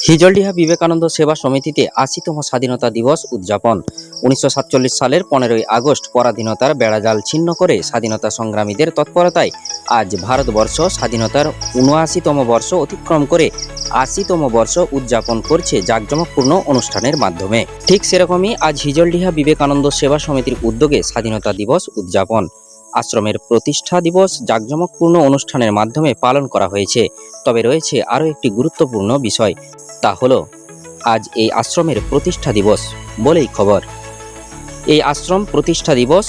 হিজলডিহা বিবেকানন্দ সেবা সমিতিতে ৮০তম স্বাধীনতা দিবস উদযাপন। ১৯৪৭ সালের ১৫ই আগস্ট পরাধীনতার বেড়াজাল ছিন্ন করে স্বাধীনতা সংগ্রামীদের তৎপরতায় আজ ভারতবর্ষ স্বাধীনতার ৭৯তম বর্ষ অতিক্রম করে ৮০তম বর্ষ উদযাপন করছে জাঁকজমকপূর্ণ অনুষ্ঠানের মাধ্যমে। ঠিক সেরকমই আজ হিজলডিহা বিবেকানন্দ সেবা সমিতির উদ্যোগে স্বাধীনতা দিবস উদযাপন। আশ্রমের প্রতিষ্ঠা দিবস জাঁকজমকপূর্ণ অনুষ্ঠানের মাধ্যমে পালন করা হয়েছে। তবে রয়েছে আরও একটি গুরুত্বপূর্ণ বিষয়, তা হলো আজ এই আশ্রমের প্রতিষ্ঠা দিবস বলেই খবর। এই আশ্রম প্রতিষ্ঠা দিবস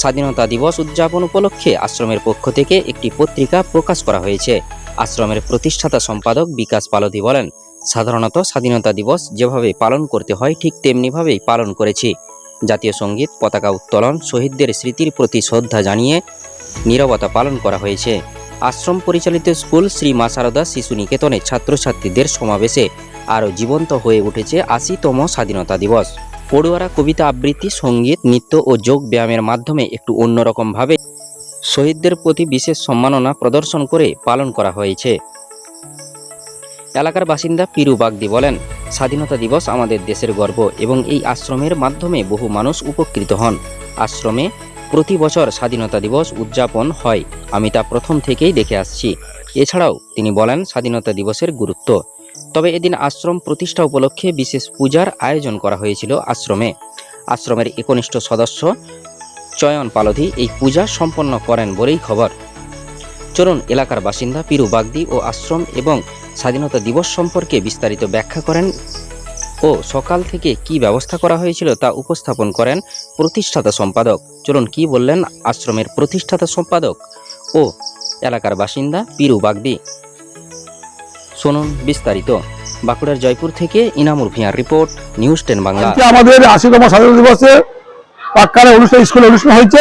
স্বাধীনতা দিবস উদযাপন উপলক্ষে আশ্রমের পক্ষ থেকে একটি পত্রিকা প্রকাশ করা হয়েছে। আশ্রমের প্রতিষ্ঠাতা সম্পাদক বিকাশ পালধি বলেন, সাধারণত স্বাধীনতা দিবস যেভাবে পালন করতে হয় ঠিক তেমনিভাবেই পালন করেছি। জাতীয় সঙ্গীত, পতাকা উত্তোলন, শহীদদের স্মৃতির প্রতি শ্রদ্ধা জানিয়ে নীরবতা পালন করা হয়েছে। আশ্রম পরিচালিত স্কুল শ্রী মা সারদা শিশু নিকেতনে ছাত্রছাত্রীদের সমাবেশে আরও জীবন্ত হয়ে উঠেছে ৮০তম স্বাধীনতা দিবস। পড়ুয়ারা কবিতা আবৃত্তি, সঙ্গীত, নৃত্য ও যোগ ব্যায়ামের মাধ্যমে একটু অন্যরকমভাবে শহীদদের প্রতি বিশেষ সম্মাননা প্রদর্শন করে পালন করা হয়েছে। এলাকার বাসিন্দা পিরু বাগদি বলেন, স্বাধীনতা দিবস আমাদের দেশের গর্ব এবং এই আশ্রমের মাধ্যমে বহু মানুষ উপকৃত হন। আশ্রমে প্রতি বছর স্বাধীনতা দিবস উদযাপন হয়, আমি তা প্রথম থেকেই দেখে আসছি। এছাড়াও তিনি বলেন স্বাধীনতা দিবসের গুরুত্ব। তবে এদিন আশ্রম প্রতিষ্ঠা উপলক্ষে বিশেষ পূজার আয়োজন করা হয়েছিল আশ্রমে। আশ্রমের একনিষ্ঠ সদস্য চয়ন পালধি এই পূজা সম্পন্ন করেন বলেই খবর। চলুন এলাকার বাসিন্দা পিরু বাগদি ও আশ্রম এবং স্বাধীনতা দিবস সম্পর্কে বিস্তারিত ব্যাখ্যা করেন ও সকাল থেকে কি ব্যবস্থা করা হয়েছিল তা উপস্থাপন করেন প্রতিষ্ঠাতা সম্পাদক। চলুন কি বললেন আশ্রমের প্রতিষ্ঠাতা সম্পাদক ও এলাকার বাসিন্দা পিরু বাগদি, শুনুন বিস্তারিত। বাঁকুড়ার জয়পুর থেকে ইনামুর ভিয়ার রিপোর্ট, নিউজ 10 বাংলা। আমাদের ৮০তম স্বাধীনতা দিবসে পাক্কারে স্কুলে অনুষ্ঠান হয়েছে।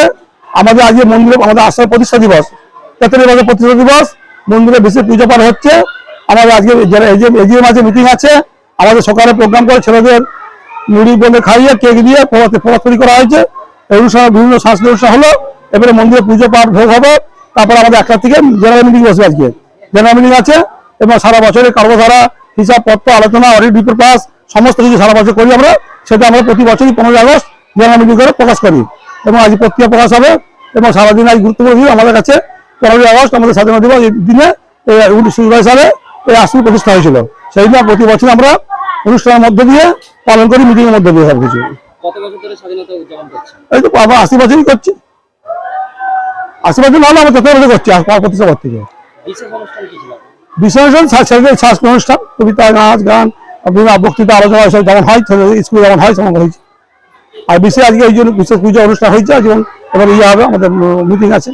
আমাদের আজকে মন্দিরে আমাদের আশ্রমের প্রতিষ্ঠা দিবস, ৪৩ বছর প্রতিষ্ঠা দিবস। মন্দিরে বিশেষ পুজো পাঠ হচ্ছে। আমাদের আজকে এজিএম আছে, মিটিং আছে। আমাদের সকালে প্রোগ্রাম করে ছেলেদের মুড়ি বলে খাইয়ে কেক দিয়ে পড়া তৈরি করা হয়েছে। এই অনুষ্ঠানে বিভিন্ন সাংস্কৃতিক অনুষ্ঠান হলো। এবারে মন্দিরে পুজো পাঠ ভোগ হবে। তারপরে আমাদের ১টা থেকে জেনারেল মিটিং বসবে। আজকে জেনারেল মিটিং আছে এবং সারা বছরের কার্যধারা, হিসাবপত্র, আলোচনা, অডিট রিপোর্ট পাস সমস্ত কিছু সারা বছর করি আমরা। সেটা আমরা প্রতি বছরই 15ই আগস্ট জেনারেল মিটিং করে প্রকাশ করি এবং আজ পত্রিকা প্রকাশ হবে। এবং সারাদিন আজ গুরুত্বপূর্ণ দিন আমাদের কাছে। 15ই আগস্ট আমাদের স্বাধীনতা দিবস। এই দিনে 1922 সালে এই আশ্রম প্রতিষ্ঠা হয়েছিল। সেই দিন প্রতি বছর আমরা অনুষ্ঠানের মধ্য দিয়ে পালন করি, মিটিং এর মধ্যে দিয়ে সবকিছু। কত বছর ধরে স্বাধীনতা উদযাপন করছেন? এই তো আমরা 80 বছরই করছি। 80 বছর নাহলে আমরা 73 বছর করছি প্রতিষ্ঠা পর থেকে। বিশেষ অনুষ্ঠান কি ছিল? বিশেষ অনুষ্ঠান সাংস্কৃতিক অনুষ্ঠান, কবিতা, নাচ, গান, বক্তৃতা, আলোচনা সব যেমন হয় স্কুলে যেমন হয় সেমন হয়েছে। আর বিশেষ আজকে এই জন্য বিশেষ পুজো অনুষ্ঠান হয়েছে। যেমন এবার ইয়ে হবে, আমাদের মিটিং আছে।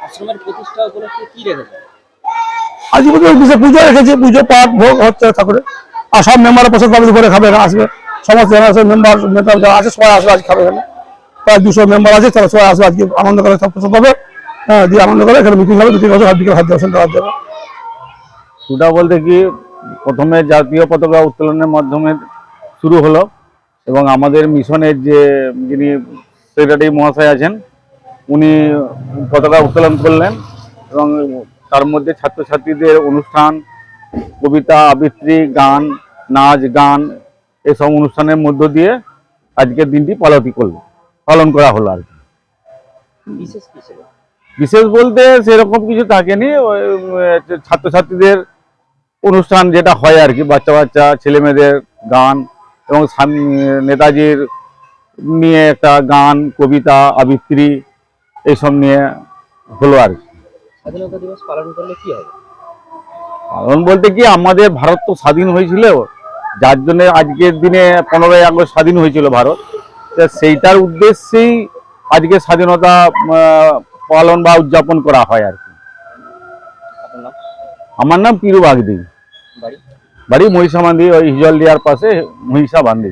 আশ্রমের প্রতিষ্ঠা উপলক্ষে কি রেখেছেন? আজকে বিশেষ পুজো রেখেছে, পুজো পাঠ ভোগ হচ্ছে ঠাকুরের। আর সব মেম্বাররা প্রসাদ পাবে, দুপুরে খাবে, এখানে আসবে। সমস্ত মেম্বার যারা আছে সবাই আসবে, আজ খাবে এখানে। প্রায় 200 মেম্বার আছে, তারা সবাই আসবে আজকে আনন্দ করে, সব প্রসাদ পাবে। হ্যাঁ, দিয়ে আনন্দ করে এখানে মিটিং হবে। 2-3 বছর বিকেল খাদ্য দেওয়া যাবে। শুটা বলতে কি, প্রথমে জাতীয় পতাকা উত্তোলনের মাধ্যমে শুরু হলো এবং আমাদের মিশনের যে যিনি সেক্রেটারি মহাশয় আছেন উনি পতাকা উত্তোলন করলেন এবং তার মধ্যে ছাত্রছাত্রীদের অনুষ্ঠান, কবিতা আবৃত্তি, গান, নাচ, গান এসব অনুষ্ঠানের মধ্য দিয়ে আজকের দিনটি পালন করা হলো আর কি। বিশেষ বলতে সেরকম কিছু থাকেনি, ওই ছাত্রছাত্রীদের অনুষ্ঠান যেটা হয় আর কি, বাচ্চা ছেলে মেয়েদের গান এবং নেতাজির নিয়ে একটা গান, কবিতা, আবৃত্তি এইসব নিয়ে হলো আর কি। স্বাধীনতা দিবস পালন করলে কি হবে? পালন বলতে কি, আমাদের ভারত তো স্বাধীন হয়েছিল, যার জন্য আজকের দিনে 15ই আগস্ট স্বাধীন হয়েছিল ভারত। সেইটার উদ্দেশ্যেই আজকে স্বাধীনতা পালন বা উদযাপন করা হয় আর কি। আমার নাম পিরু বাগদি, বাড়ি মহিষা বান্ধি, ওই হিজলডিয়ার পাশে মহিষা বান্ধি।